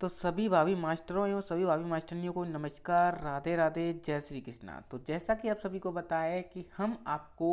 तो सभी भावी मास्टरों एवं सभी भावी मास्टरनियों को नमस्कार, राधे राधे, जय श्री कृष्णा। तो जैसा कि आप सभी को पता है कि हम आपको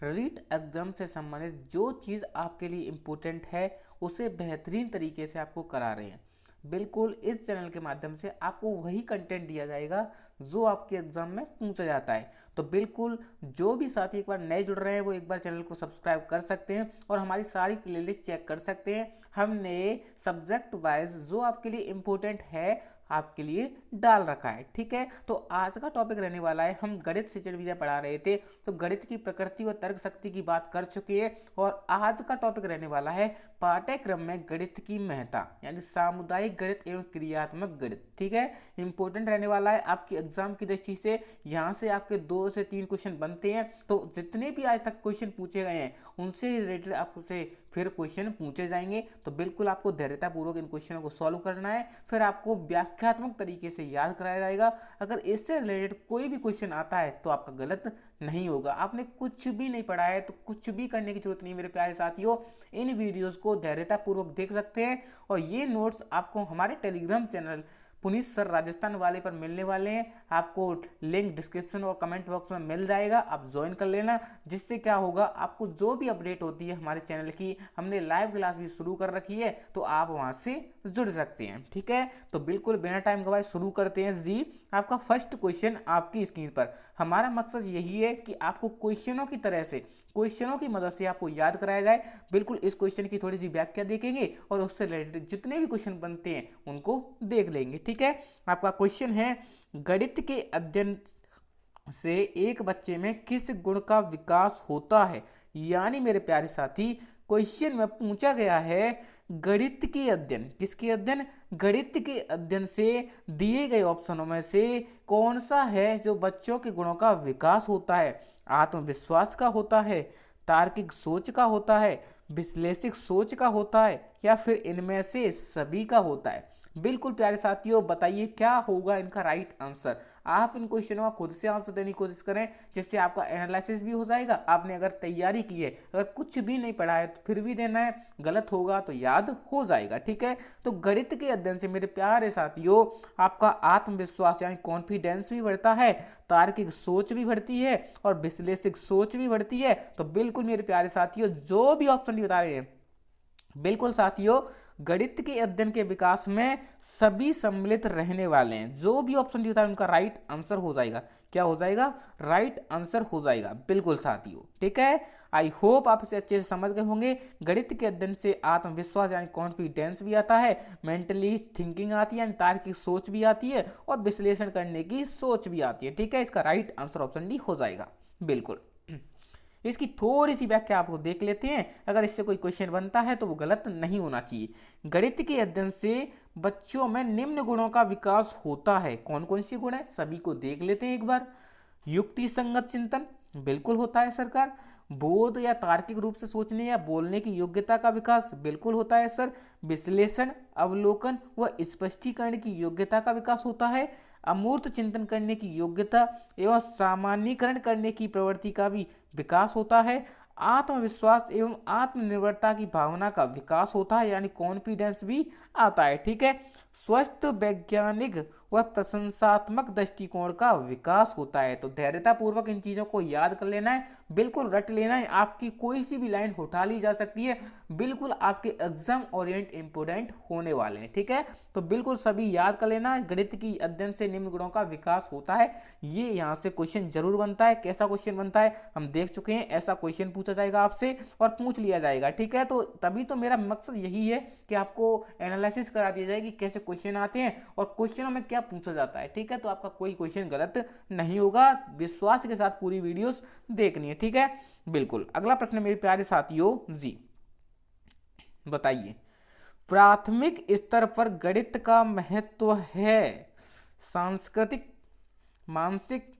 रीट एग्ज़ाम से संबंधित जो चीज़ आपके लिए इम्पोर्टेंट है उसे बेहतरीन तरीके से आपको करा रहे हैं। बिल्कुल इस चैनल के माध्यम से आपको वही कंटेंट दिया जाएगा जो आपके एग्ज़ाम में पूछा जाता है। तो बिल्कुल जो भी साथी एक बार नए जुड़ रहे हैं वो एक बार चैनल को सब्सक्राइब कर सकते हैं और हमारी सारी प्लेलिस्ट चेक कर सकते हैं। हमने सब्जेक्ट वाइज जो आपके लिए इम्पोर्टेंट है आपके लिए डाल रखा है। ठीक है, तो आज का टॉपिक रहने वाला है, हम गणित से विद्या पढ़ा रहे थे तो गणित की प्रकृति और तर्क शक्ति की बात कर चुके हैं और आज का टॉपिक रहने वाला है पाठ्यक्रम में गणित की महत्ता यानी सामुदायिक गणित एवं क्रियात्मक गणित। ठीक है, इंपॉर्टेंट रहने वाला है आपकी एग्जाम की दृष्टि से। यहाँ से आपके 2 से 3 क्वेश्चन बनते हैं, तो जितने भी आज तक क्वेश्चन पूछे गए हैं उनसे रिलेटेड आपसे फिर क्वेश्चन पूछे जाएंगे। तो बिल्कुल आपको धैर्यतापूर्वक इन क्वेश्चनों को सॉल्व करना है, फिर आपको व्याख्यात्मक तरीके से याद कराया जाएगा। अगर इससे रिलेटेड कोई भी क्वेश्चन आता है तो आपका गलत नहीं होगा। आपने कुछ भी नहीं पढ़ा है तो कुछ भी करने की जरूरत नहीं मेरे प्यारे साथियों। इन वीडियोस को धैर्यतापूर्वक देख सकते हैं और ये नोट्स आपको हमारे Telegram channel Puneet sir Rajasthan वाले पर मिलने वाले हैं। आपको लिंक डिस्क्रिप्शन और कमेंट बॉक्स में मिल जाएगा, आप ज्वाइन कर लेना। जिससे क्या होगा, आपको जो भी अपडेट होती है हमारे चैनल की, हमने लाइव क्लास भी शुरू कर रखी है तो आप वहां से जुड़ सकते हैं। ठीक है, तो बिल्कुल बिना टाइम गवाए शुरू करते हैं जी। आपका फर्स्ट क्वेश्चन आपकी स्क्रीन पर। हमारा मकसद यही है कि आपको क्वेश्चनों की तरह से, क्वेश्चनों की मदद से आपको याद कराया जाए। बिल्कुल इस क्वेश्चन की थोड़ी सी व्याख्या देखेंगे और उससे रिलेटेड जितने भी क्वेश्चन बनते हैं उनको देख लेंगे। ठीक है, आपका क्वेश्चन है, गणित के अध्ययन से एक बच्चे में किस गुण का विकास होता है। यानी मेरे प्यारे साथी, क्वेश्चन में पूछा गया है गणित के अध्ययन, किसके अध्ययन, गणित के अध्ययन से दिए गए ऑप्शनों में से कौन सा है जो बच्चों के गुणों का विकास होता है। आत्मविश्वास का होता है, तार्किक सोच का होता है, विश्लेषिक सोच का होता है, या फिर इनमें से सभी का होता है। बिल्कुल प्यारे साथियों, बताइए क्या होगा इनका राइट आंसर। आप इन क्वेश्चनों का खुद से आंसर देने की कोशिश करें, जिससे आपका एनालिसिस भी हो जाएगा। आपने अगर तैयारी की है, अगर कुछ भी नहीं पढ़ा है तो फिर भी देना है, गलत होगा तो याद हो जाएगा। ठीक है, तो गणित के अध्ययन से मेरे प्यारे साथियों आपका आत्मविश्वास यानी कॉन्फिडेंस भी बढ़ता है, तार्किक सोच भी बढ़ती है और विश्लेषिक सोच भी बढ़ती है। तो बिल्कुल मेरे प्यारे साथियों, जो भी ऑप्शन बता रहे हैं, बिल्कुल साथियों, गणित के अध्ययन के विकास में सभी सम्मिलित रहने वाले हैं। जो भी ऑप्शन दिया है उनका राइट आंसर हो जाएगा। क्या हो जाएगा, राइट आंसर हो जाएगा। बिल्कुल साथियों, ठीक है, आई होप आप इसे अच्छे से समझ गए होंगे। गणित के अध्ययन से आत्मविश्वास यानी कॉन्फिडेंस भी आता है, मेंटली थिंकिंग आती है यानी तार्किक सोच भी आती है और विश्लेषण करने की सोच भी आती है। ठीक है, इसका राइट आंसर ऑप्शन डी हो जाएगा। बिल्कुल, इसकी थोड़ी सी व्याख्या आपको देख लेते हैं। अगर इससे कोई क्वेश्चन बनता है तो वो गलत नहीं होना चाहिए। गणित के अध्ययन से बच्चों में निम्न गुणों का विकास होता है। कौन कौन सी गुण है, सभी को देख लेते हैं एक बार। युक्ति संगत चिंतन, बिल्कुल होता है सरकार। बोध या तार्किक रूप से सोचने या बोलने की योग्यता का विकास, बिल्कुल होता है सर। विश्लेषण, अवलोकन व स्पष्टीकरण की योग्यता का विकास होता है। अमूर्त चिंतन करने की योग्यता एवं सामान्यीकरण करने की प्रवृत्ति का भी विकास होता है। आत्मविश्वास एवं आत्मनिर्भरता की भावना का विकास होता है यानी कॉन्फिडेंस भी आता है। ठीक है, स्वस्थ वैज्ञानिक व प्रशंसात्मक दृष्टिकोण का विकास होता है। तो धैर्यतापूर्वक इन चीजों को याद कर लेना है, बिल्कुल रट लेना है। आपकी कोई सी भी लाइन उठा ली जा सकती है, बिल्कुल आपके एग्जाम ओरिएंट इंपोर्टेंट होने वाले हैं। ठीक है, तो बिल्कुल सभी याद कर लेना। गणित की अध्ययन से निम्न गुणों का विकास होता है, ये यहाँ से क्वेश्चन जरूर बनता है। कैसा क्वेश्चन बनता है हम देख चुके हैं। ऐसा क्वेश्चन पूछा जाएगा आपसे और पूछ लिया जाएगा। ठीक है, तो तभी तो मेरा मकसद यही है कि आपको एनालिसिस करा दिया जाए कि कैसे क्वेश्चन आते हैं और क्वेश्चनों में क्या पूछा जाता है। ठीक है, तो आपका कोई क्वेश्चन गलत नहीं होगा। विश्वास के साथ पूरी वीडियोस देखनी है। ठीक है, बिल्कुल। अगला प्रश्न मेरे प्यारे साथियों जी, बताइए प्राथमिक स्तर पर गणित का महत्व है सांस्कृतिक, मानसिक,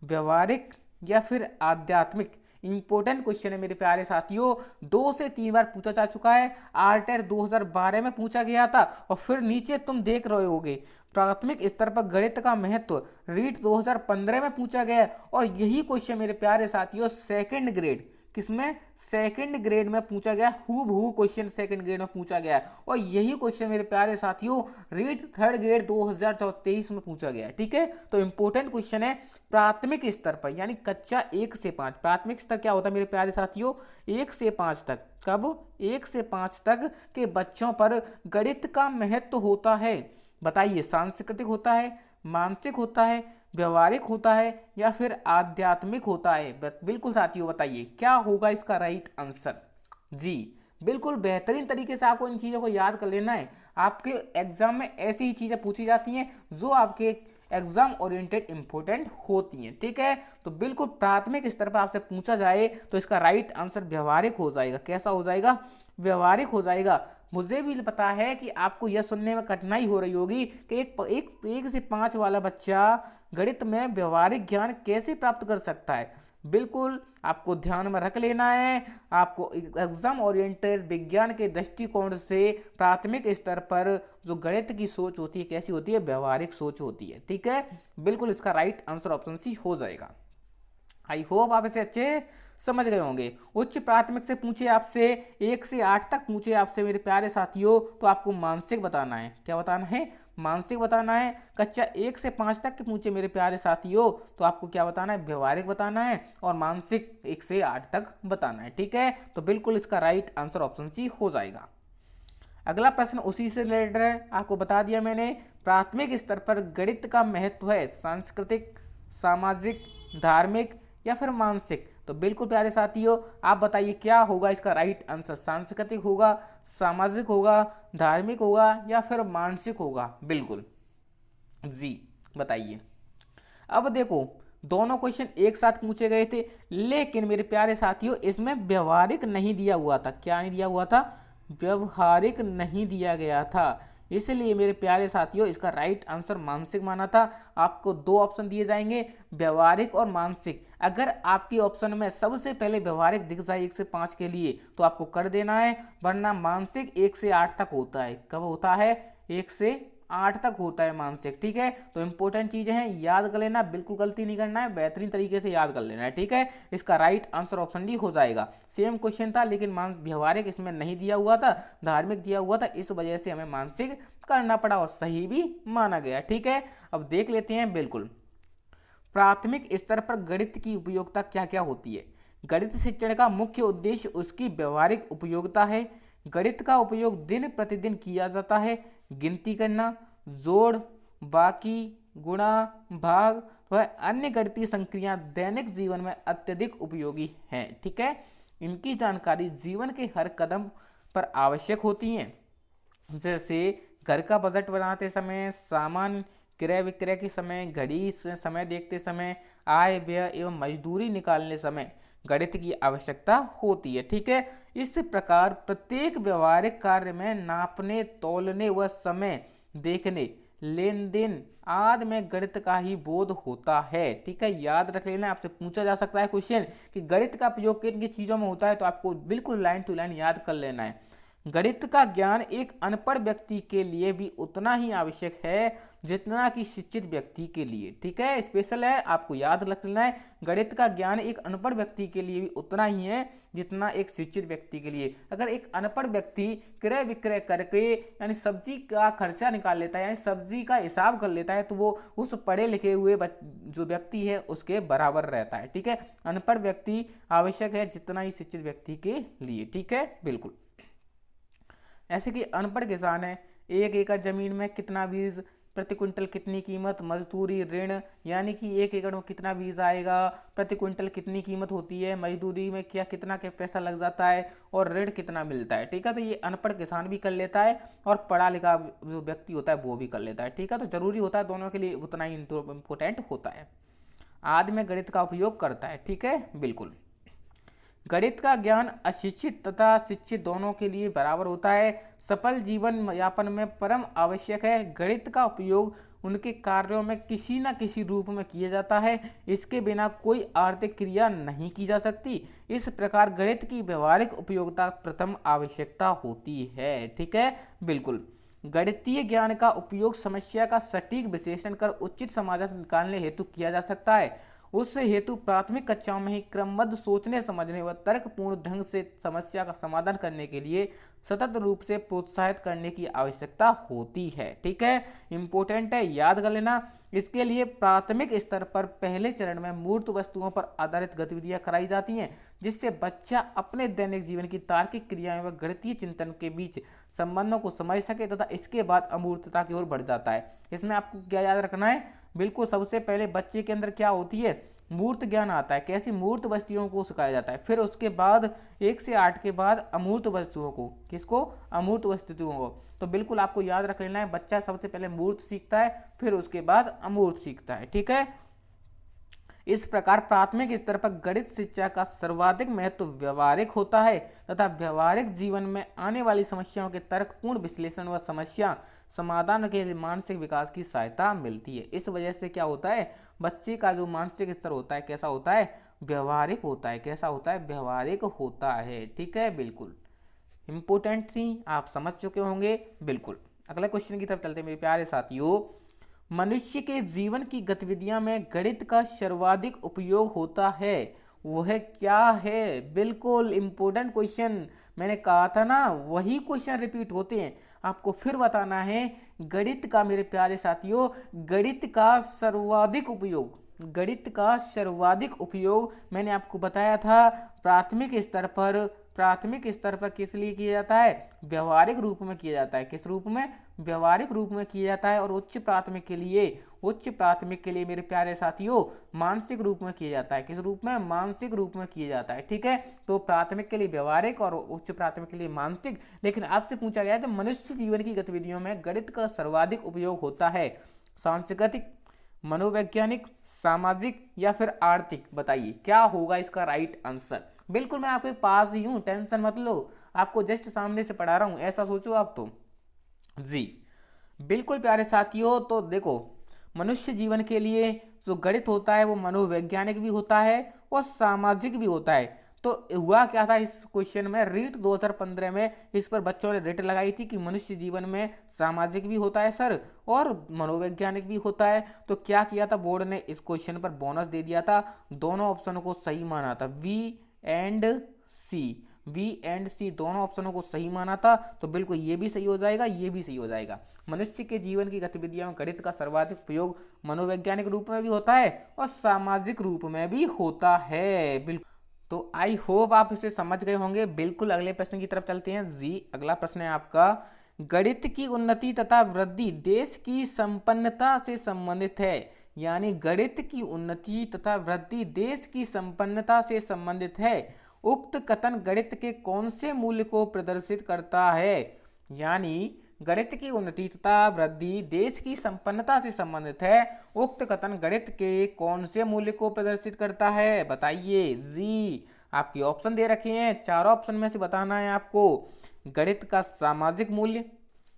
व्यवहारिक या फिर आध्यात्मिक। इंपॉर्टेंट क्वेश्चन है मेरे प्यारे साथियों, 2 से 3 बार पूछा जा चुका है। आरटेट 2012 में पूछा गया था और फिर नीचे तुम देख रहे होगे प्राथमिक स्तर पर गणित का महत्व रीट 2015 में पूछा गया और यही क्वेश्चन मेरे प्यारे साथियों सेकंड ग्रेड किसमें, सेकंड ग्रेड में पूछा गया, हूबहू क्वेश्चन सेकंड ग्रेड में पूछा गया है। और यही क्वेश्चन मेरे प्यारे साथियों रीट थर्ड ग्रेड 2023 में पूछा गया है। ठीक है, तो इंपॉर्टेंट क्वेश्चन है प्राथमिक स्तर पर, यानी कक्षा 1 से 5। प्राथमिक स्तर क्या होता है मेरे प्यारे साथियों, 1 से 5 तक। कब, 1 से 5 तक के बच्चों पर गणित का महत्व होता है। बताइए, सांस्कृतिक होता है, मानसिक होता है, व्यवहारिक होता है, या फिर आध्यात्मिक होता है। बिल्कुल साथियों बताइए क्या होगा इसका राइट आंसर। जी बिल्कुल बेहतरीन तरीके से आपको इन चीज़ों को याद कर लेना है। आपके एग्जाम में ऐसी ही चीज़ें पूछी जाती हैं जो आपके एग्जाम ओरिएंटेड इंपॉर्टेंट होती हैं। ठीक है, तो बिल्कुल प्राथमिक स्तर पर आपसे पूछा जाए तो इसका राइट आंसर व्यवहारिक हो जाएगा। कैसा हो जाएगा, व्यवहारिक हो जाएगा। मुझे भी पता है कि आपको यह सुनने में कठिनाई हो रही होगी कि एक से 5 वाला बच्चा गणित में व्यवहारिक ज्ञान कैसे प्राप्त कर सकता है। बिल्कुल आपको ध्यान में रख लेना है, आपको एग्जाम ओरिएंटेड विज्ञान के दृष्टिकोण से प्राथमिक स्तर पर जो गणित की सोच होती है कैसी होती है, व्यवहारिक सोच होती है। ठीक है, बिल्कुल इसका राइट आंसर ऑप्शन सी हो जाएगा। आई होप आप इसे अच्छे समझ गए होंगे। उच्च प्राथमिक से पूछे आपसे 1 से 8 तक पूछे आपसे मेरे प्यारे साथियों, तो आपको मानसिक बताना है। क्या बताना है, मानसिक बताना है। कक्षा 1 से 5 तक के पूछे मेरे प्यारे साथियों, तो आपको क्या बताना है, व्यवहारिक बताना है, और मानसिक 1 से 8 तक बताना है। ठीक है, तो बिल्कुल इसका राइट आंसर ऑप्शन सी हो जाएगा। अगला प्रश्न उसी से रिलेटेड है, आपको बता दिया मैंने। प्राथमिक स्तर पर गणित का महत्व है सांस्कृतिक, सामाजिक, धार्मिक या फिर मानसिक। तो बिल्कुल प्यारे साथियों आप बताइए क्या होगा इसका राइट आंसर, सांस्कृतिक होगा, सामाजिक होगा, धार्मिक होगा या फिर मानसिक होगा। बिल्कुल जी बताइए। अब देखो दोनों क्वेश्चन एक साथ पूछे गए थे, लेकिन मेरे प्यारे साथियों इसमें व्यवहारिक नहीं दिया हुआ था। क्या नहीं दिया हुआ था, व्यवहारिक नहीं दिया गया था। इसलिए मेरे प्यारे साथियों इसका राइट आंसर मानसिक माना था। आपको 2 ऑप्शन दिए जाएंगे, व्यवहारिक और मानसिक। अगर आपके ऑप्शन में सबसे पहले व्यवहारिक दिख जाए 1 से 5 के लिए तो आपको कर देना है, वरना मानसिक 1 से 8 तक होता है। कब होता है, 1 से 8 तक होता है मानसिक। ठीक है, तो इंपॉर्टेंट चीजें हैं, याद कर लेना, बिल्कुल गलती नहीं करना है, बेहतरीन तरीके से याद कर लेना है। ठीक है, इसका राइट आंसर ऑप्शन डी हो जाएगा। सेम क्वेश्चन था लेकिन व्यवहारिक इसमें नहीं दिया हुआ था, धार्मिक दिया हुआ था, इस वजह से हमें मानसिक करना पड़ा और सही भी माना गया। ठीक है, अब देख लेते हैं। बिल्कुल प्राथमिक स्तर पर गणित की उपयोगिता क्या क्या होती है। गणित शिक्षण का मुख्य उद्देश्य उसकी व्यवहारिक उपयोगिता है। गणित का उपयोग दिन प्रतिदिन किया जाता है। गिनती करना, जोड़, बाकी, गुणा, भाग व अन्य गणितीय संक्रियाएं दैनिक जीवन में अत्यधिक उपयोगी हैं। ठीक है, इनकी जानकारी जीवन के हर कदम पर आवश्यक होती हैं, जैसे घर का बजट बनाते समय, सामान क्रय विक्रय के समय, घड़ी से समय देखते समय, आय व्यय एवं मजदूरी निकालने समय गणित की आवश्यकता होती है। ठीक है, इस प्रकार प्रत्येक व्यवहारिक कार्य में नापने, तौलने व समय देखने, लेन देन आदि में गणित का ही बोध होता है। ठीक है, याद रख लेना, आपसे पूछा जा सकता है क्वेश्चन कि गणित का प्रयोग किन किन चीजों में होता है, तो आपको बिल्कुल लाइन टू लाइन याद कर लेना है। गणित का ज्ञान एक अनपढ़ व्यक्ति के लिए भी उतना ही आवश्यक है जितना कि शिक्षित व्यक्ति के लिए। ठीक है, स्पेशल है, आपको याद रखना है। गणित का ज्ञान एक अनपढ़ व्यक्ति के लिए भी उतना ही है जितना एक शिक्षित व्यक्ति के लिए। अगर एक अनपढ़ व्यक्ति क्रय विक्रय करके यानी सब्जी का खर्चा निकाल लेता है, यानी सब्जी का हिसाब कर लेता है, तो वो उस पढ़े लिखे हुए जो व्यक्ति है उसके बराबर रहता है। ठीक है, अनपढ़ व्यक्ति आवश्यक है जितना ही शिक्षित व्यक्ति के लिए। ठीक है, बिल्कुल। ऐसे कि अनपढ़ किसान है, 1 एकड़ जमीन में कितना बीज, प्रति क्विंटल कितनी कीमत, मजदूरी, ऋण, यानी कि 1 एकड़ में कितना बीज आएगा, प्रति क्विंटल कितनी कीमत होती है, मजदूरी में क्या कितना के पैसा लग जाता है, और ऋण कितना मिलता है। ठीक है, तो ये अनपढ़ किसान भी कर लेता है और पढ़ा लिखा जो व्यक्ति होता है वो भी कर लेता है। ठीक है, तो जरूरी होता है दोनों के लिए उतना ही इम्पोर्टेंट होता है। आदि में गणित का उपयोग करता है। ठीक है, बिल्कुल। गणित का ज्ञान अशिक्षित तथा शिक्षित दोनों के लिए बराबर होता है, सफल जीवन यापन में परम आवश्यक है। गणित का उपयोग उनके कार्यों में किसी न किसी रूप में किया जाता है, इसके बिना कोई आर्थिक क्रिया नहीं की जा सकती। इस प्रकार गणित की व्यवहारिक उपयोगिता प्रथम आवश्यकता होती है। ठीक है, बिल्कुल। गणितीय ज्ञान का उपयोग समस्या का सटीक विश्लेषण कर उचित समाधान निकालने हेतु किया जा सकता है। उस हेतु प्राथमिक कक्षाओं में ही क्रमबद्ध सोचने समझने व तर्कपूर्ण ढंग से समस्या का समाधान करने के लिए सतत रूप से प्रोत्साहित करने की आवश्यकता होती है। ठीक है, इंपॉर्टेंट है, याद कर लेना। इसके लिए प्राथमिक स्तर पर पहले चरण में मूर्त वस्तुओं पर आधारित गतिविधियां कराई जाती हैं, जिससे बच्चा अपने दैनिक जीवन की तार्किक क्रियाएं व गणितीय चिंतन के बीच संबंधों को समझ सके तथा इसके बाद अमूर्तता की ओर बढ़ जाता है। इसमें आपको क्या याद रखना है, बिल्कुल सबसे पहले बच्चे के अंदर क्या होती है, मूर्त ज्ञान आता है, कैसी मूर्त वस्तुओं को सिखाया जाता है। फिर उसके बाद 1 से 8 के बाद अमूर्त वस्तुओं को, किसको, अमूर्त वस्तुओं को। तो बिल्कुल आपको याद रख लेना है, बच्चा सबसे पहले मूर्त सीखता है, फिर उसके बाद अमूर्त सीखता है। ठीक है, इस प्रकार प्राथमिक स्तर पर गणित शिक्षा का सर्वाधिक महत्व व्यवहारिक होता है तथा व्यवहारिक जीवन में आने वाली समस्याओं के तर्कपूर्ण विश्लेषण व समस्या समाधान के लिए मानसिक विकास की सहायता मिलती है। इस वजह से क्या होता है, बच्चे का जो मानसिक स्तर होता है कैसा होता है, व्यवहारिक होता है। कैसा होता है, व्यवहारिक होता है। ठीक है, बिल्कुल इंपोर्टेंट थी, आप समझ चुके होंगे। बिल्कुल अगले क्वेश्चन की तरफ चलते हैं मेरे प्यारे साथियों। मनुष्य के जीवन की गतिविधियां में गणित का सर्वाधिक उपयोग होता है, वह क्या है। बिल्कुल इंपॉर्टेंट क्वेश्चन, मैंने कहा था ना वही क्वेश्चन रिपीट होते हैं, आपको फिर बताना है। गणित का मेरे प्यारे साथियों, गणित का सर्वाधिक उपयोग, गणित का सर्वाधिक उपयोग मैंने आपको बताया था प्राथमिक स्तर पर। प्राथमिक स्तर पर किस लिए किया जाता है, व्यवहारिक रूप में किया जाता है। किस रूप में, व्यवहारिक रूप में किया जाता है। और उच्च प्राथमिक के लिए, उच्च प्राथमिक के लिए मेरे प्यारे साथियों मानसिक रूप में किया जाता है। किस रूप में, मानसिक रूप में किया जाता है। ठीक है, तो प्राथमिक के लिए व्यवहारिक और उच्च प्राथमिक के लिए मानसिक। लेकिन आपसे पूछा गया है तो मनुष्य जीवन की गतिविधियों में गणित का सर्वाधिक उपयोग होता है, सांस्कृतिक, मनोवैज्ञानिक, सामाजिक या फिर आर्थिक। बताइए क्या होगा इसका राइट आंसर। बिल्कुल मैं आपके पास ही हूं, टेंशन मत लो, आपको जस्ट सामने से पढ़ा रहा हूं, ऐसा सोचो आप तो जी। बिल्कुल प्यारे साथियों, तो देखो मनुष्य जीवन के लिए जो गणित होता है वो मनोवैज्ञानिक भी होता है और सामाजिक भी होता है। तो हुआ क्या था इस क्वेश्चन में, रीट 2015 में इस पर बच्चों ने रेट लगाई थी कि मनुष्य जीवन में सामाजिक भी होता है सर और मनोवैज्ञानिक भी होता है। तो क्या किया था बोर्ड ने, इस क्वेश्चन पर बोनस दे दिया था, दोनों ऑप्शनों को सही माना था, B and C, B and C दोनों ऑप्शनों को सही माना था। तो बिल्कुल ये भी सही हो जाएगा, ये भी सही हो जाएगा। मनुष्य के जीवन की गतिविधियों में गणित का सर्वाधिक उपयोग मनोवैज्ञानिक रूप में भी होता है और सामाजिक रूप में भी होता है। बिल्कुल, तो आई होप आप इसे समझ गए होंगे। बिल्कुल अगले प्रश्न की तरफ चलते हैं जी। अगला प्रश्न है आपका, गणित की उन्नति तथा वृद्धि देश की संपन्नता से संबंधित है। यानी गणित की उन्नति तथा वृद्धि देश की संपन्नता से संबंधित है। उक्त कथन गणित के कौन से मूल्य को प्रदर्शित करता है। यानी गणित की उन्नति तथा वृद्धि देश की संपन्नता से संबंधित है, उक्त कथन गणित के कौन से मूल्य को प्रदर्शित करता है। बताइए जी, आपके ऑप्शन दे रखे हैं, चारों ऑप्शन में से बताना है आपको। गणित का सामाजिक मूल्य,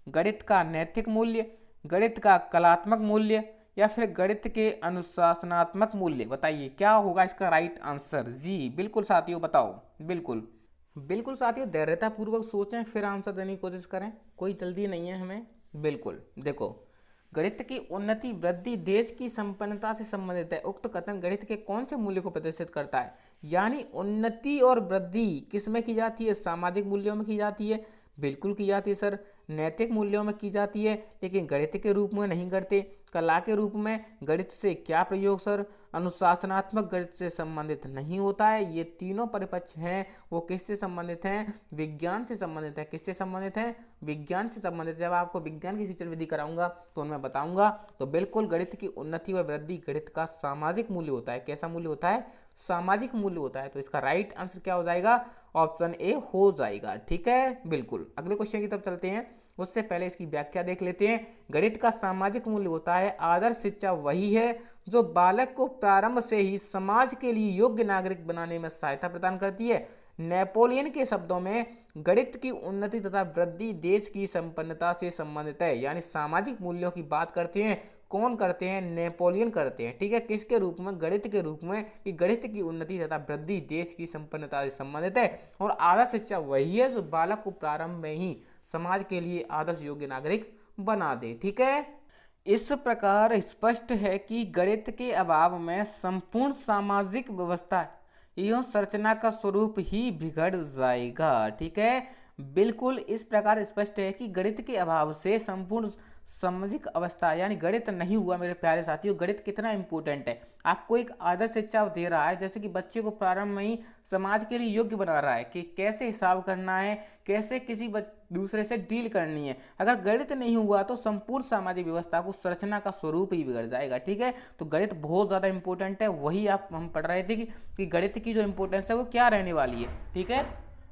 गणित का नैतिक मूल्य, गणित का कलात्मक मूल्य या फिर गणित के अनुशासनात्मक मूल्य। बताइए क्या होगा इसका राइट आंसर। जी बिल्कुल साथियों बताओ। बिल्कुल बिल्कुल साथियों, धैर्यतापूर्वक सोचें फिर आंसर देने की कोशिश करें, कोई जल्दी नहीं है हमें। बिल्कुल देखो, गणित की उन्नति वृद्धि देश की संपन्नता से संबंधित है, उक्त कथन गणित के कौन से मूल्य को प्रदर्शित करता है। यानी उन्नति और वृद्धि किस में की जाती है, सामाजिक मूल्यों में की जाती है। बिल्कुल की जाती है सर, नैतिक मूल्यों में की जाती है, लेकिन गणित के रूप में नहीं करते। कला के रूप में गणित से क्या प्रयोग सर, अनुशासनात्मक गणित से संबंधित नहीं होता है। ये तीनों परिपक्ष हैं वो किससे संबंधित हैं, विज्ञान से संबंधित है। किससे संबंधित है, विज्ञान से संबंधित। जब आपको विज्ञान की शिक्षण विधि कराऊंगा तो उनमें बताऊंगा। तो बिल्कुल गणित की उन्नति व वृद्धि गणित का सामाजिक मूल्य होता है। कैसा मूल्य होता है, सामाजिक मूल्य होता है। तो इसका राइट आंसर क्या हो जाएगा, ऑप्शन ए हो जाएगा। ठीक है, बिल्कुल अगले क्वेश्चन की तरफ चलते हैं, उससे पहले इसकी व्याख्या देख लेते हैं। गणित का सामाजिक मूल्य होता है, आदर्श शिक्षा वही है जो बालक को प्रारंभ से ही समाज के लिए योग्य नागरिक बनाने में सहायता प्रदान करती है। नेपोलियन के शब्दों में गणित की उन्नति तथा वृद्धि देश की संपन्नता से संबंधित है। यानी सामाजिक मूल्यों की बात करते हैं, कौन करते हैं, नेपोलियन करते हैं। ठीक है, किसके रूप में, गणित के रूप में, कि गणित की उन्नति तथा वृद्धि देश की संपन्नता से संबंधित है। और आदर्श शिक्षा वही है जो बालक को प्रारंभ में ही समाज के लिए आदर्श योग्य नागरिक बना दे। ठीक है, इस प्रकार स्पष्ट है कि गणित के अभाव में संपूर्ण सामाजिक व्यवस्था एवं संरचना का स्वरूप ही बिगड़ जाएगा। ठीक है, बिल्कुल इस प्रकार स्पष्ट है कि गणित के अभाव से संपूर्ण सामाजिक अवस्था यानी गणित नहीं हुआ। मेरे प्यारे साथियों, गणित कितना इंपॉर्टेंट है, आपको एक आदर्श शिक्षा दे रहा है, जैसे कि बच्चे को प्रारंभ में ही समाज के लिए योग्य बना रहा है कि कैसे हिसाब करना है, कैसे किसी दूसरे से डील करनी है। अगर गणित नहीं हुआ तो संपूर्ण सामाजिक व्यवस्था को संरचना का स्वरूप ही बिगड़ जाएगा। ठीक है, तो गणित बहुत ज़्यादा इंपॉर्टेंट है, वही हम पढ़ रहे थे कि गणित की जो इंपॉर्टेंस है वो क्या रहने वाली है। ठीक है,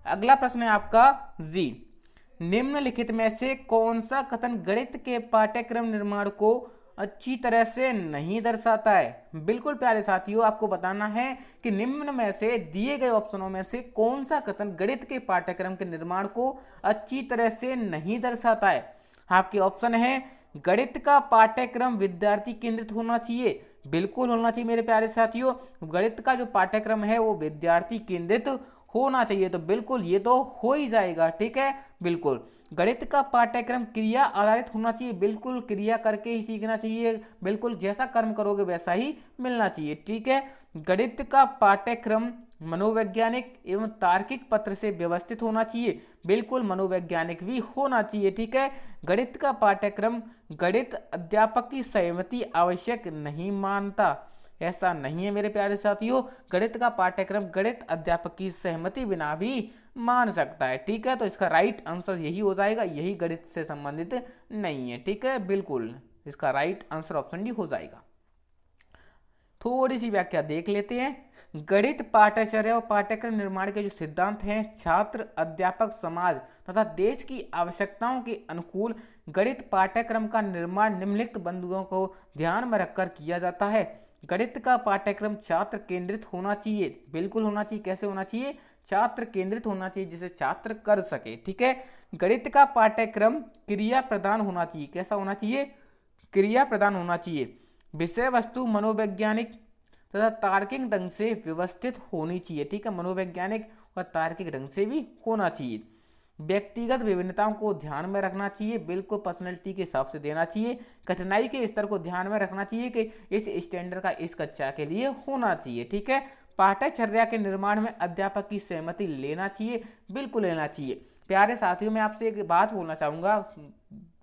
अगला प्रश्न है आपका जी, निम्नलिखित में से कौन सा कथन गणित के पाठ्यक्रम निर्माण को अच्छी तरह से नहीं दर्शाता है। बिल्कुल प्यारे साथियों, आपको बताना है कि निम्न में से दिए गए ऑप्शनों में से कौन सा कथन गणित के पाठ्यक्रम के निर्माण को अच्छी तरह से नहीं दर्शाता है। आपके ऑप्शन है, गणित का पाठ्यक्रम विद्यार्थी केंद्रित होना चाहिए। बिल्कुल होना चाहिए मेरे प्यारे साथियों, गणित का जो पाठ्यक्रम है वो विद्यार्थी केंद्रित होना चाहिए, तो बिल्कुल ये तो हो ही जाएगा। ठीक है, बिल्कुल गणित का पाठ्यक्रम क्रिया आधारित होना चाहिए। बिल्कुल क्रिया करके ही सीखना चाहिए, बिल्कुल जैसा कर्म करोगे वैसा ही मिलना चाहिए। ठीक है, गणित का पाठ्यक्रम मनोवैज्ञानिक एवं तार्किक पत्र से व्यवस्थित होना चाहिए। बिल्कुल मनोवैज्ञानिक भी होना चाहिए। ठीक है, गणित का पाठ्यक्रम गणित अध्यापक की सहमति आवश्यक नहीं मानता। ऐसा नहीं है मेरे प्यारे साथियों, गणित का पाठ्यक्रम गणित अध्यापक की सहमति बिना भी मान सकता है। ठीक है, तो इसका राइट आंसर यही हो जाएगा, यही गणित से संबंधित नहीं है। ठीक है, बिल्कुल इसका राइट आंसर ऑप्शन डी हो जाएगा। थोड़ी सी व्याख्या देख लेते हैं। गणित पाठ्यचर्या और पाठ्यक्रम निर्माण के जो सिद्धांत हैं, छात्र, अध्यापक, समाज तथा देश की आवश्यकताओं के अनुकूल गणित पाठ्यक्रम का निर्माण निम्नलिखित बिंदुओं को ध्यान में रखकर किया जाता है। गणित का पाठ्यक्रम छात्र केंद्रित होना चाहिए। बिल्कुल होना चाहिए। कैसे होना चाहिए? छात्र केंद्रित होना चाहिए, जिसे छात्र कर सके। ठीक है, गणित का पाठ्यक्रम क्रिया प्रधान होना चाहिए। कैसा होना चाहिए? क्रिया प्रधान होना चाहिए। विषय वस्तु मनोवैज्ञानिक तथा तार्किक ढंग से व्यवस्थित होनी चाहिए। ठीक है, मनोवैज्ञानिक और तार्किक ढंग से भी होना चाहिए। व्यक्तिगत विभिन्नताओं को ध्यान में रखना चाहिए। बिल्कुल पर्सनैलिटी के हिसाब से देना चाहिए। कठिनाई के स्तर को ध्यान में रखना चाहिए कि इस स्टैंडर्ड का इस कक्षा के लिए होना चाहिए। ठीक है, पाठ्यचर्या के निर्माण में अध्यापक की सहमति लेना चाहिए। बिल्कुल लेना चाहिए। प्यारे साथियों, मैं आपसे एक बात बोलना चाहूँगा,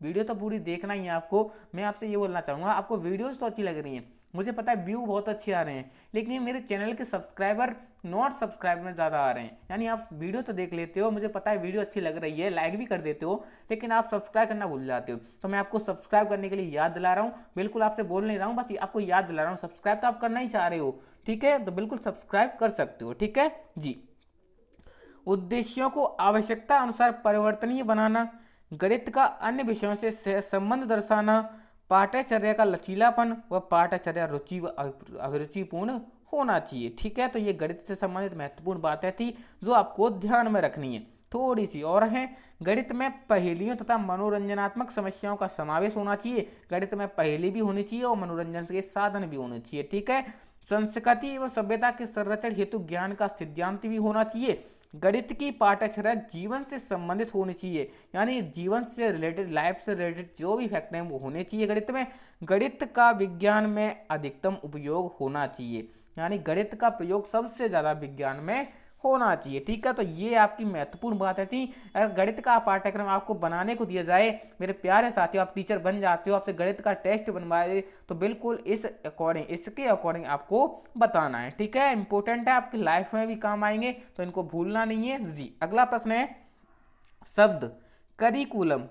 वीडियो तो पूरी देखना ही है आपको। मैं आपसे ये बोलना चाहूँगा, आपको वीडियोज़ तो अच्छी लग रही हैं, मुझे पता है व्यू बहुत अच्छे आ रहे हैं, लेकिन मेरे चैनल के सब्सक्राइबर नॉट सब्सक्राइब में ज़्यादा आ रहे हैं। यानी आप वीडियो तो देख लेते हो, मुझे पता है वीडियो अच्छी लग रही है, लाइक भी कर देते हो, लेकिन आप सब्सक्राइब करना भूल जाते हो। तो मैं आपको सब्सक्राइब करने के लिए याद दिला रहा हूँ। बिल्कुल आपसे बोल नहीं रहा हूँ, बस आपको याद दिला रहा हूँ। सब्सक्राइब तो आप करना ही चाह रहे हो, ठीक है, तो बिल्कुल सब्सक्राइब कर सकते हो। ठीक है जी। उद्देश्यों को आवश्यकता अनुसार परिवर्तनीय बनाना, गणित का अन्य विषयों से संबंध दर्शाना, पाठ्यचर्या का लचीलापन व पाठ्यचर्या रुचि व अभिरुचिपूर्ण होना चाहिए। ठीक है, तो ये गणित से संबंधित महत्वपूर्ण बातें थी जो आपको ध्यान में रखनी है। थोड़ी सी और है, गणित में पहेलियों तथा मनोरंजनात्मक समस्याओं का समावेश होना चाहिए। गणित में पहेली भी होनी चाहिए और मनोरंजन के साधन भी होने चाहिए। ठीक है, संस्कृति एवं सभ्यता के संरक्षण हेतु ज्ञान का सिद्धांत भी होना चाहिए। गणित की पाठ्यचर्या जीवन से संबंधित होनी चाहिए, यानी जीवन से रिलेटेड, लाइफ से रिलेटेड जो भी फैक्ट हैं वो होने चाहिए गणित में। गणित का विज्ञान में अधिकतम उपयोग होना चाहिए, यानी गणित का प्रयोग सबसे ज़्यादा विज्ञान में होना चाहिए। ठीक है, तो ये आपकी महत्वपूर्ण बातें थी। अगर गणित का पाठ्यक्रम आपको बनाने को दिया जाए, मेरे प्यारे साथियों, आप टीचर बन जाते हो, आपसे गणित का टेस्ट बनवाए, तो बिल्कुल इस अकॉर्डिंग, इसके अकॉर्डिंग आपको बताना है। ठीक है, इंपॉर्टेंट है, आपकी लाइफ में भी काम आएंगे, तो इनको भूलना नहीं है जी। अगला प्रश्न है, शब्द करिकुलम।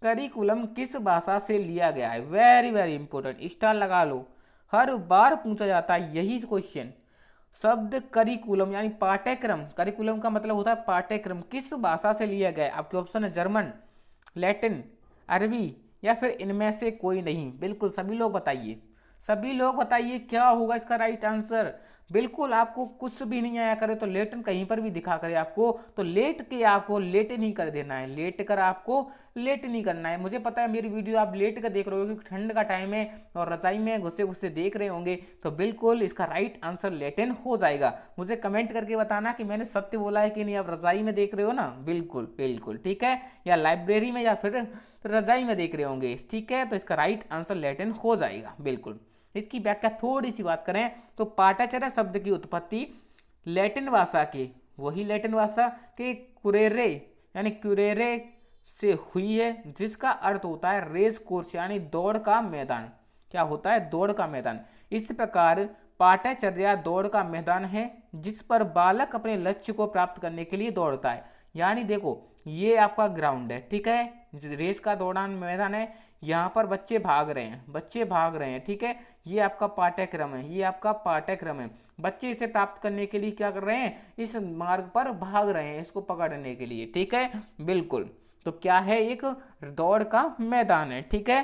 करिकुलम किस भाषा से लिया गया है? वेरी वेरी इंपॉर्टेंट, स्टार लगा लो, हर बार पूछा जाता है यही क्वेश्चन। शब्द करिकुलम यानी पाठ्यक्रम, करिकुलम का मतलब होता है पाठ्यक्रम, किस भाषा से लिया गया है? आपके ऑप्शन है जर्मन, लैटिन, अरबी या फिर इनमें से कोई नहीं। बिल्कुल सभी लोग बताइए, सभी लोग बताइए क्या होगा इसका राइट आंसर। बिल्कुल आपको कुछ भी नहीं आया करे तो लेटन कहीं पर भी दिखा करे आपको, तो लेट के आपको लेट नहीं कर देना है, लेट कर आपको लेट नहीं करना है। मुझे पता है मेरी वीडियो आप लेट कर देख रहे हो क्योंकि ठंड का टाइम है और रजाई में घुसे घुसे देख रहे होंगे, तो बिल्कुल इसका राइट आंसर लेटन हो जाएगा। मुझे कमेंट करके बताना कि मैंने सत्य बोला है कि नहीं। आप रजाई में देख रहे हो ना, बिल्कुल बिल्कुल ठीक है, या लाइब्रेरी में या फिर रजाई में देख रहे होंगे, ठीक है, तो इसका राइट आंसर लैटिन हो जाएगा बिल्कुल। इसकी व्याख्या थोड़ी सी बात करें तो पाटाचार्य शब्द की उत्पत्ति लैटिन भाषा के, वही लैटिन भाषा के कुरेरे यानी क्यूरेरे से हुई है, जिसका अर्थ होता है रेस कोर्स यानी दौड़ का मैदान। क्या होता है? दौड़ का मैदान। इस प्रकार पाटाचर्या दौड़ का मैदान है जिस पर बालक अपने लक्ष्य को प्राप्त करने के लिए दौड़ता है। यानी देखो ये आपका ग्राउंड है, ठीक है, रेस का दौड़ान मैदान है, यहाँ पर बच्चे भाग रहे हैं, बच्चे भाग रहे हैं, ठीक है, ये आपका पाठ्यक्रम है, ये आपका पाठ्यक्रम है। बच्चे इसे प्राप्त करने के लिए क्या कर रहे हैं? इस मार्ग पर भाग रहे हैं इसको पकड़ने के लिए, ठीक है, बिल्कुल। तो क्या है? एक दौड़ का मैदान है, ठीक है।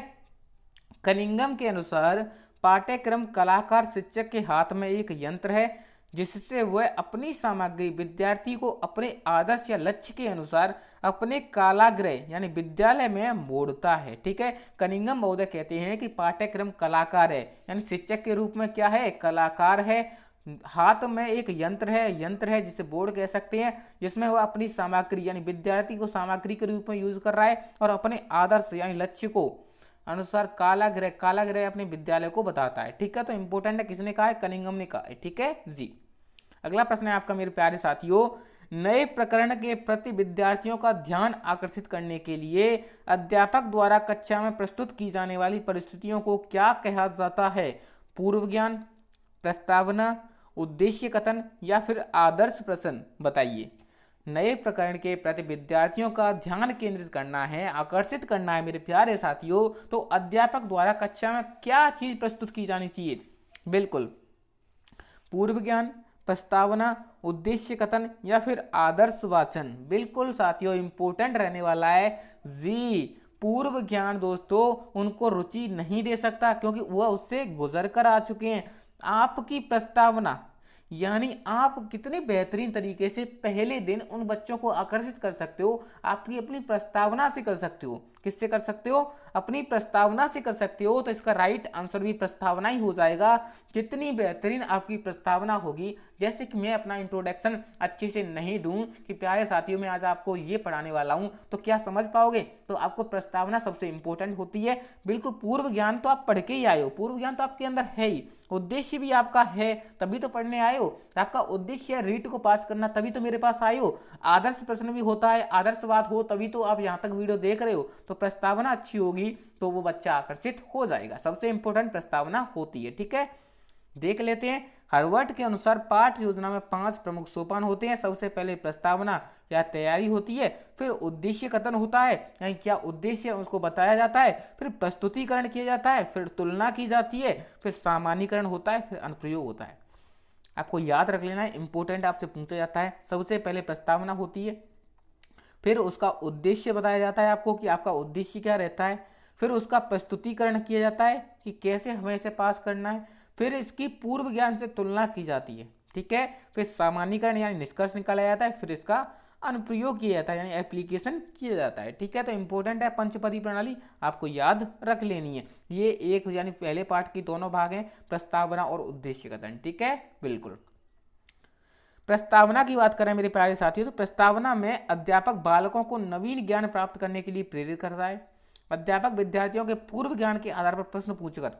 कनिंघम के अनुसार पाठ्यक्रम कलाकार शिक्षक के हाथ में एक यंत्र है जिससे वह अपनी सामग्री विद्यार्थी को अपने आदर्श या लक्ष्य के अनुसार अपने कारागृह यानी विद्यालय में मोड़ता है, ठीक है। कनिंघम महोदय कहते हैं कि पाठ्यक्रम कलाकार है यानी शिक्षक के रूप में क्या है? कलाकार है। हाथ में एक यंत्र है जिसे बोर्ड कह सकते हैं, जिसमें वह अपनी सामग्री यानी विद्यार्थी को सामग्री के रूप में यूज कर रहा है और अपने आदर्श यानी लक्ष्य को अनुसार कालाग्रह अपने विद्यालय को बताता है, ठीक है। तो इंपॉर्टेंट है, किसने कहा है? कनिंघम ने कहा है, ठीक है जी। अगला प्रश्न है आपका मेरे प्यारे साथियों, नए प्रकरण के प्रति विद्यार्थियों का ध्यान आकर्षित करने के लिए अध्यापक द्वारा कक्षा में प्रस्तुत की जाने वाली परिस्थितियों को क्या कहा जाता है? पूर्व ज्ञान, प्रस्तावना, उद्देश्य कथन या फिर आदर्श प्रश्न? बताइए। नए प्रकरण के प्रति विद्यार्थियों का ध्यान केंद्रित करना है, आकर्षित करना है मेरे प्यारे साथियों, तो अध्यापक द्वारा कक्षा में क्या चीज प्रस्तुत की जानी चाहिए? बिल्कुल पूर्व ज्ञान, प्रस्तावना, उद्देश्य कथन या फिर आदर्श वाचन? बिल्कुल साथियों इंपॉर्टेंट रहने वाला है जी। पूर्व ज्ञान दोस्तों उनको रुचि नहीं दे सकता क्योंकि वह उससे गुजर कर आ चुके हैं। आपकी प्रस्तावना यानी आप कितने बेहतरीन तरीके से पहले दिन उन बच्चों को आकर्षित कर सकते हो, आपकी अपनी प्रस्तावना से कर सकते हो। किससे कर सकते हो? अपनी प्रस्तावना से कर सकते हो। तो इसका राइट आंसर भी प्रस्तावना ही हो जाएगा। जितनी बेहतरीन आपकी प्रस्तावना होगी, जैसे कि मैं अपना इंट्रोडक्शन अच्छे से नहीं दूं कि प्यारे साथियों मैं आज आपको ये पढ़ाने वाला हूं, तो क्या समझ पाओगे? तो आपको प्रस्तावना सबसे इंपॉर्टेंट होती है। बिल्कुल पूर्व ज्ञान तो आप पढ़ के ही आए हो, पूर्व ज्ञान तो आपके अंदर है ही, उद्देश्य भी आपका है तभी तो पढ़ने आए हो। आपका उद्देश्य है रीट को पास करना, तभी तो मेरे पास आए हो। आदर्श प्रश्न भी होता है, आदर्शवाद हो तभी तो आप यहाँ तक वीडियो देख रहे हो। तो प्रस्तावना अच्छी होगी तो वो बच्चा आकर्षित हो जाएगा। सबसे इंपॉर्टेंट प्रस्तावना होती है, ठीक है। देख लेते हैं। हार्वर्ड के अनुसार पाठ योजना में 5 प्रमुख सोपान होते हैं। सबसे पहले प्रस्तावना या तैयारी होती है, फिर उद्देश्य कथन होता है यानी क्या उद्देश्य है उसको बताया जाता है, फिर प्रस्तुतिकरण किया जाता है, फिर तुलना की जाती है, फिर सामान्यीकरण होता है, फिर अनुप्रयोग होता है। आपको याद रख लेना है, इंपॉर्टेंट आपसे पूछा जाता है। सबसे पहले प्रस्तावना होती है, फिर उसका उद्देश्य बताया जाता है आपको कि आपका उद्देश्य क्या रहता है, फिर उसका प्रस्तुतिकरण किया जाता है कि कैसे हमें इसे पास करना है, फिर इसकी पूर्व ज्ञान से तुलना की जाती है, ठीक है, फिर सामान्यीकरण यानी निष्कर्ष निकाला जाता है, फिर इसका अनुप्रयोग किया जाता है यानी एप्लीकेशन किया जाता है, ठीक है। तो इंपॉर्टेंट है पंचपदी प्रणाली, आपको याद रख लेनी है। ये एक यानी पहले पार्ट की दोनों भाग हैं, प्रस्तावना और उद्देश्य कथन, ठीक है, बिल्कुल। प्रस्तावना की बात करें मेरे प्यारे साथियों, तो प्रस्तावना में अध्यापक बालकों को नवीन ज्ञान प्राप्त करने के लिए प्रेरित करता है। अध्यापक विद्यार्थियों के पूर्व ज्ञान के आधार पर प्रश्न पूछकर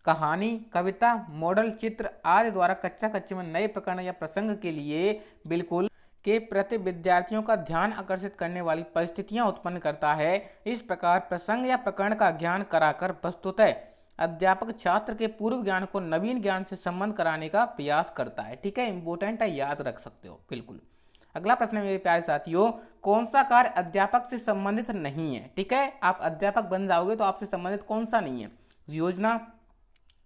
कहानी, कविता, मॉडल चित्र आदि द्वारा कक्षा में नए प्रकरण या प्रसंग के लिए बिल्कुल के प्रति विद्यार्थियों का ध्यान आकर्षित करने वाली परिस्थितियां उत्पन्न करता है। इस प्रकार प्रसंग या प्रकरण का ज्ञान कराकर प्रस्तुत है अध्यापक छात्र के पूर्व ज्ञान को नवीन ज्ञान से संबंध कराने का प्रयास करता है, ठीक है, इंपॉर्टेंट है, याद रख सकते हो बिल्कुल। अगला प्रश्न है मेरे प्यारे साथियों, कौन सा कार्य अध्यापक से संबंधित नहीं है? ठीक है, आप अध्यापक बन जाओगे तो आपसे संबंधित कौन सा नहीं है? योजना,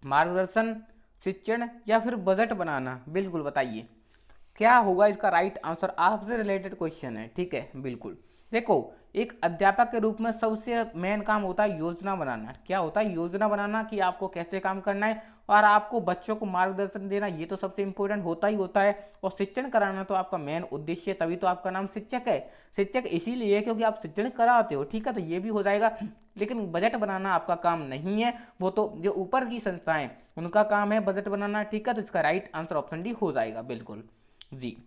मार्गदर्शन, शिक्षण या फिर बजट बनाना? बिल्कुल बताइए क्या होगा इसका राइट आंसर। आपसे रिलेटेड क्वेश्चन है, ठीक है, बिल्कुल। देखो, एक अध्यापक के रूप में सबसे मेन काम होता है योजना बनाना। क्या होता है? योजना बनाना कि आपको कैसे काम करना है और आपको बच्चों को मार्गदर्शन देना, ये तो सबसे इंपॉर्टेंट होता ही होता है। और शिक्षण कराना तो आपका मेन उद्देश्य है, तभी तो आपका नाम शिक्षक है। शिक्षक इसीलिए है क्योंकि आप शिक्षण कराते हो, ठीक है, तो ये भी हो जाएगा। लेकिन बजट बनाना आपका काम नहीं है, वो तो जो ऊपर की संस्थाएं उनका काम है बजट बनाना, ठीक है। तो इसका राइट आंसर ऑप्शन डी हो जाएगा, बिल्कुल जी।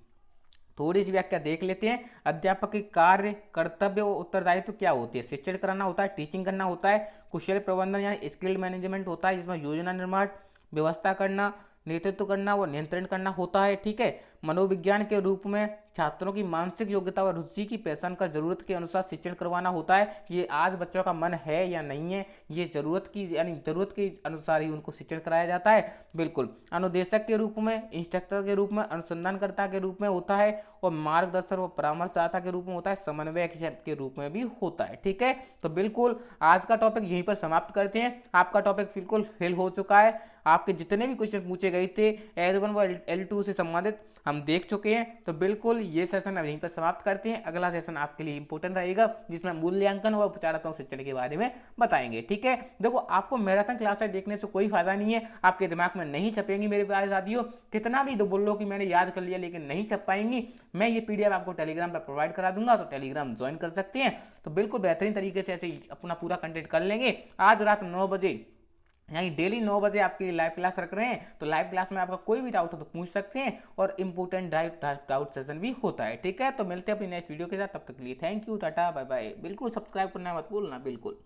थोड़ी सी व्याख्या देख लेते हैं। अध्यापक की कार्य, कर्तव्य और उत्तरदायित्व क्या होती है? शिक्षण कराना होता है, टीचिंग करना होता है, कुशल प्रबंधन यानी स्किल मैनेजमेंट होता है, जिसमें योजना निर्माण, व्यवस्था करना, नेतृत्व करना व नियंत्रण करना होता है, ठीक है। मनोविज्ञान के रूप में छात्रों की मानसिक योग्यता और रुचि की पहचान कर जरूरत के अनुसार शिक्षण करवाना होता है कि ये आज बच्चों का मन है या नहीं है, ये जरूरत की यानी जरूरत के अनुसार ही उनको शिक्षण कराया जाता है, बिल्कुल। अनुदेशक के रूप में, इंस्ट्रक्टर के रूप में, अनुसंधानकर्ता के रूप में होता है और मार्गदर्शक व परामर्शदाता के रूप में होता है, समन्वयक के रूप में भी होता है, ठीक है। तो बिल्कुल आज का टॉपिक यहीं पर समाप्त करते हैं। आपका टॉपिक बिल्कुल फेल हो चुका है। आपके जितने भी क्वेश्चन पूछे गए थे L1 व L2 से संबंधित हम देख चुके हैं। तो बिल्कुल ये सेशन अब यहीं पर समाप्त करते हैं। अगला सेशन आपके लिए इंपॉर्टेंट रहेगा, जिसमें मूल्यांकन व उपचारात्मक शिक्षण के बारे में बताएंगे, ठीक है। देखो, आपको मैराथन क्लासेस देखने से कोई फायदा नहीं है, आपके दिमाग में नहीं छपेंगी मेरे प्यारे साथियों। कितना भी बोल लो कि मैंने याद कर लिया, लेकिन नहीं छप पाएंगी। मैं ये PDF आपको टेलीग्राम पर प्रोवाइड करा दूंगा, तो टेलीग्राम ज्वाइन कर सकते हैं। तो बिल्कुल बेहतरीन तरीके से ऐसे अपना पूरा कंटेंट कर लेंगे। आज रात 9 बजे यानी डेली 9 बजे आपके लिए लाइव क्लास रख रहे हैं। तो लाइव क्लास में आपका कोई भी डाउट हो तो पूछ सकते हैं और इंपॉर्टेंट डाउट सेशन भी होता है, ठीक है। तो मिलते हैं अपनी नेक्स्ट वीडियो के साथ, तब तक के लिए thank you, tata, bye bye. बिल्कुल सब्सक्राइब करना मत भूलना, बिल्कुल।